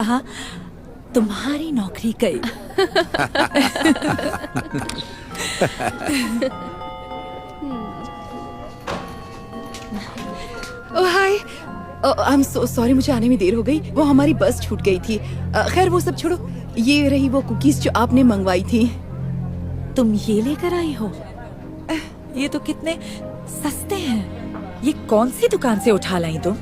हाँ, तुम्हारी नौकरी गई। ओह हाय, आई एम सो सॉरी, मुझे आने में देर हो गई। वो हमारी बस छूट गई थी। खैर वो सब छोड़ो, ये रही वो कुकीज जो आपने मंगवाई थी। तुम ये लेकर आई हो? ये तो कितने सस्ते हैं। ये कौन सी दुकान से उठा लाई तुम?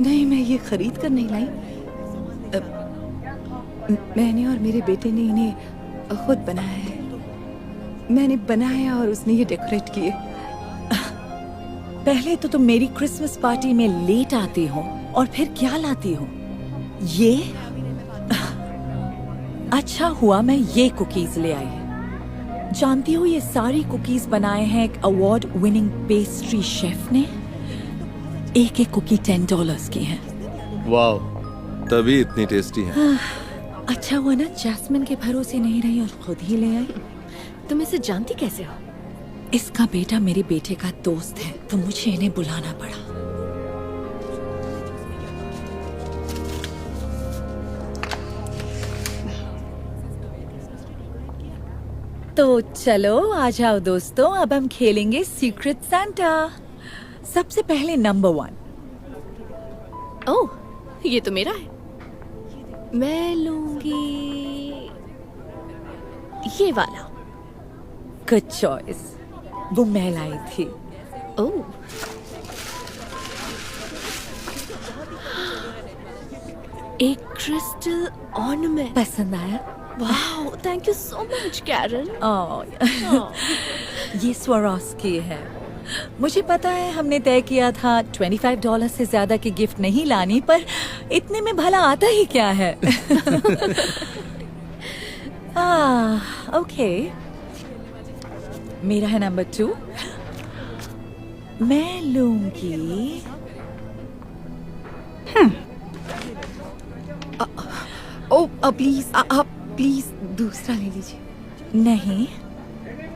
नहीं, मैं ये खरीद कर नहीं लाई। मैंने और मेरे बेटे ने इन्हें खुद बनाया है। मैंने बनाया और उसने ये डेकोरेट किए। पहले तो तुम मेरी क्रिसमस पार्टी में लेट आती हो और फिर क्या लाती हो? ये अच्छा हुआ मैं ये कुकीज ले आई। जानती हो ये सारी कुकीज बनाए हैं एक अवार्ड विनिंग पेस्ट्री शेफ ने। एक एक कुकी $10 की है। वाह, तभी इतनी टेस्टी है। अच्छा हुआ ना जैस्मिन के भरोसे नहीं रही और खुद ही ले आई। तुम इसे जानती कैसे हो? इसका बेटा मेरे बेटे का दोस्त है, तो मुझे इन्हें बुलाना पड़ा। तो चलो आ जाओ दोस्तों, अब हम खेलेंगे सीक्रेट सांता। सबसे पहले नंबर 1। ओह, ये तो मेरा है। मैं लूंगी ये वाला। गुड चॉइस, वो मैं लाई थी। ओह, एक क्रिस्टल ऑर्नामेंट। पसंद आया? Wow, thank you so much Karen. ये स्वरोस्की है। मुझे पता है हमने तय किया था $25 से ज्यादा की गिफ्ट नहीं लानी, पर इतने में भला आता ही क्या है। ओके, मेरा है नंबर 2। मैं लूंगी प्लीज आप प्लीज दूसरा ले लीजिए। नहीं,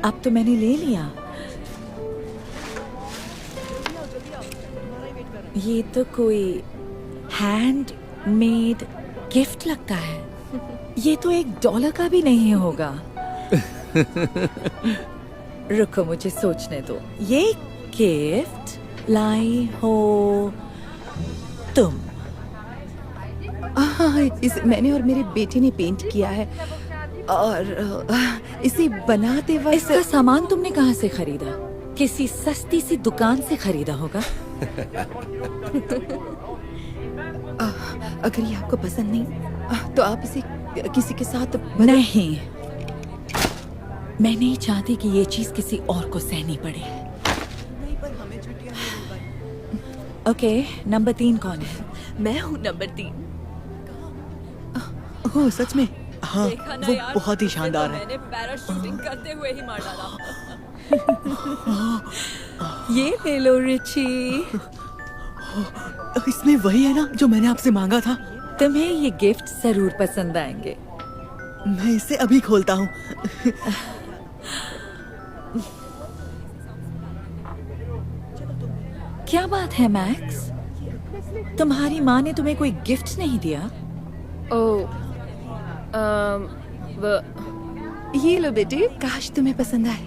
अब तो मैंने ले लिया। ये तो कोई हैंड मेड गिफ्ट लगता है। ये तो $1 का भी नहीं होगा। रुको, मुझे सोचने दो। ये गिफ्ट लाई हो तुम। इसे मैंने और मेरे बेटे ने पेंट किया है और इसे बनाते वक्त इसका सामान तुमने कहाँ से खरीदा? किसी सस्ती सी दुकान से खरीदा होगा। अगर ये आपको पसंद नहीं तो आप इसे किसी के साथ नहीं, मैं नहीं चाहती कि ये चीज किसी और को सहनी पड़े। ओके, नंबर 3 कौन है? मैं हूँ नंबर 3। ओह सच में? हाँ, वो बहुत ही शानदार है। मैंने पैराशूटिंग करते हुए ही मार डाला। ये ले लो रिची। इसमें वही है ना जो मैंने आपसे मांगा था। तुम्हें ये गिफ्ट जरूर पसंद आएंगे। मैं इसे अभी खोलता हूँ। क्या बात है मैक्स, तुम्हारी माँ ने तुम्हें कोई गिफ्ट नहीं दिया? ओह, ये लो बेटे, काश तुम्हें पसंद आए।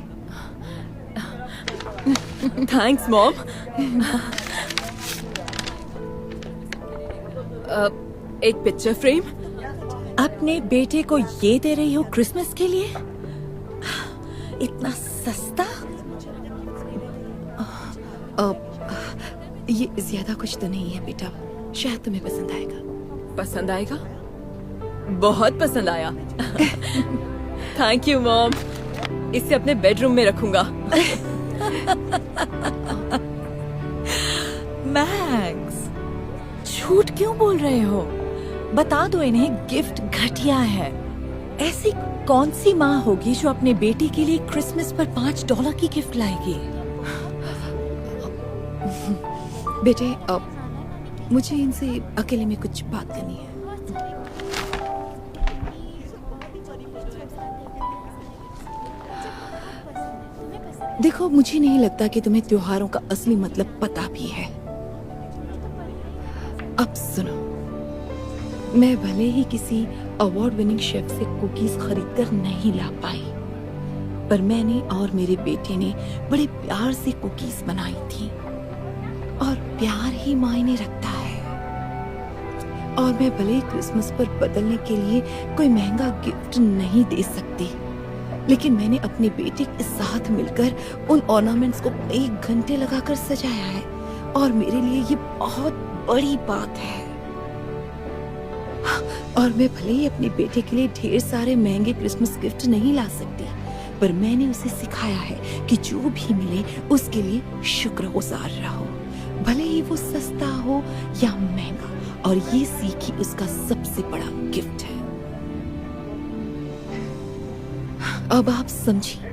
Thanks mom. एक पिक्चर फ्रेम। अपने बेटे को ये दे रही हो क्रिसमस के लिए? इतना सस्ता? ये ज्यादा कुछ तो नहीं है बेटा, शायद तुम्हें पसंद आएगा। पसंद आएगा? बहुत पसंद आया। थैंक यू मॉम, इसे अपने बेडरूम में रखूंगा। मैक्स, झूठ क्यों बोल रहे हो? बता दो इन्हें गिफ्ट घटिया है। ऐसी कौन सी माँ होगी जो अपने बेटी के लिए क्रिसमस पर $5 की गिफ्ट लाएगी? बेटे, मुझे इनसे अकेले में कुछ बात करनी है। देखो, मुझे नहीं लगता कि तुम्हें त्योहारों का असली मतलब पता भी है। अब सुनो, मैं भले ही किसी अवार्ड विनिंग शेफ से कुकीज खरीदकर नहीं ला पाई, पर मैंने और मेरे बेटे ने बड़े प्यार से कुकीज बनाई थी, और प्यार ही मायने रखता है। और मैं भले ही क्रिसमस पर बदलने के लिए कोई महंगा गिफ्ट नहीं दे सकती, लेकिन मैंने अपने बेटे के साथ मिलकर उन ऑर्नामेंट्स को 1 घंटे लगाकर सजाया है, और मेरे लिए ये बहुत बड़ी बात है। और मैं भले ही अपने बेटे के लिए ढेर सारे महंगे क्रिसमस गिफ्ट नहीं ला सकती, पर मैंने उसे सिखाया है कि जो भी मिले उसके लिए शुक्रगुजार रहो, भले ही वो सस्ता हो या महंगा। और ये सीख ही उसका सबसे बड़ा गिफ्ट है। अब आप समझिए,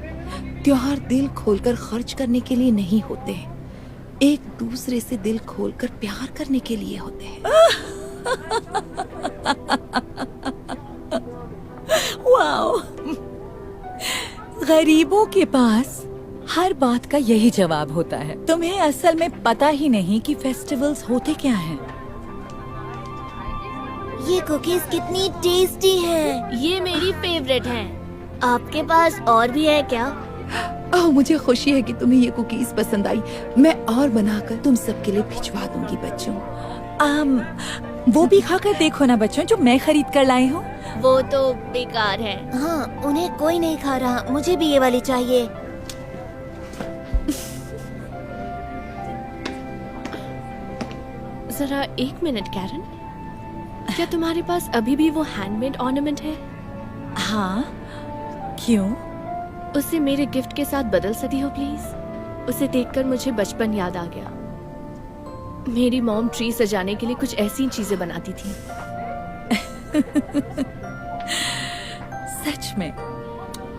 त्योहार दिल खोलकर खर्च करने के लिए नहीं होते हैं, एक दूसरे से दिल खोलकर प्यार करने के लिए होते हैं। वाओ, गरीबों के पास हर बात का यही जवाब होता है। तुम्हें असल में पता ही नहीं कि फेस्टिवल्स होते क्या हैं। ये कुकीज कितनी टेस्टी है। ये मेरी फेवरेट है। आपके पास और भी है क्या? ओह, मुझे खुशी है कि तुम्हें ये कुकीज पसंद आई। मैं और बनाकर तुम सबके लिए भिजवा दूंगी बच्चों। वो भी खाकर देखो ना बच्चों, जो मैं खरीद कर लाई हूँ। वो तो बेकार है। हाँ, उन्हें कोई नहीं खा रहा। मुझे भी ये वाली चाहिए। जरा 1 मिनट कैरन, क्या तुम्हारे पास अभी भी वो हैंडमेड ऑर्नामेंट है? हाँ, क्यों? उसे मेरे गिफ्ट के साथ बदल सकती हो प्लीज? उसे देखकर मुझे बचपन याद आ गया। मेरी मॉम ट्री सजाने के लिए कुछ ऐसी चीजें बनाती थी। सच में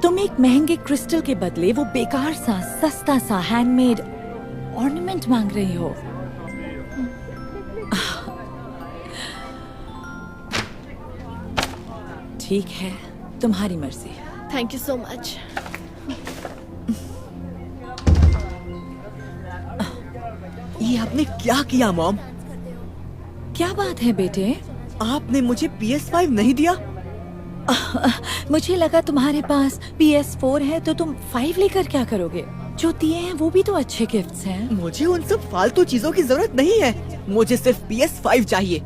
तुम एक महंगे क्रिस्टल के बदले वो बेकार सा सस्ता सा हैंडमेड ऑर्नामेंट मांग रही हो। ठीक है, तुम्हारी मर्जी। Thank you so much. ये आपने क्या किया मॉम? क्या बात है बेटे? आपने मुझे PS5 नहीं दिया? मुझे लगा तुम्हारे पास PS4 है तो तुम 5 लेकर क्या करोगे? जो दिए हैं वो भी तो अच्छे गिफ्ट्स हैं। मुझे उन सब फालतू चीजों की जरूरत नहीं है। मुझे सिर्फ PS5 चाहिए।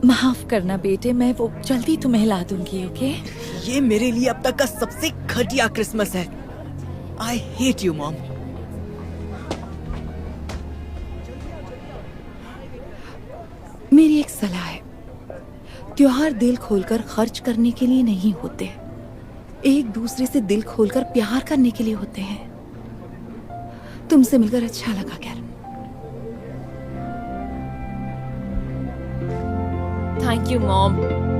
माफ करना बेटे, मैं वो जल्दी तुम्हें ला दूंगी। ओके? ये मेरे लिए अब तक का सबसे घटिया क्रिसमस है। I hate you mom. मेरी एक सलाह है, त्योहार दिल खोलकर खर्च करने के लिए नहीं होते, एक दूसरे से दिल खोलकर प्यार करने के लिए होते हैं। तुमसे मिलकर अच्छा लगा Karen. Thank you mom,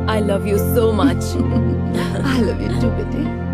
I love you so much. I love you too बेटे।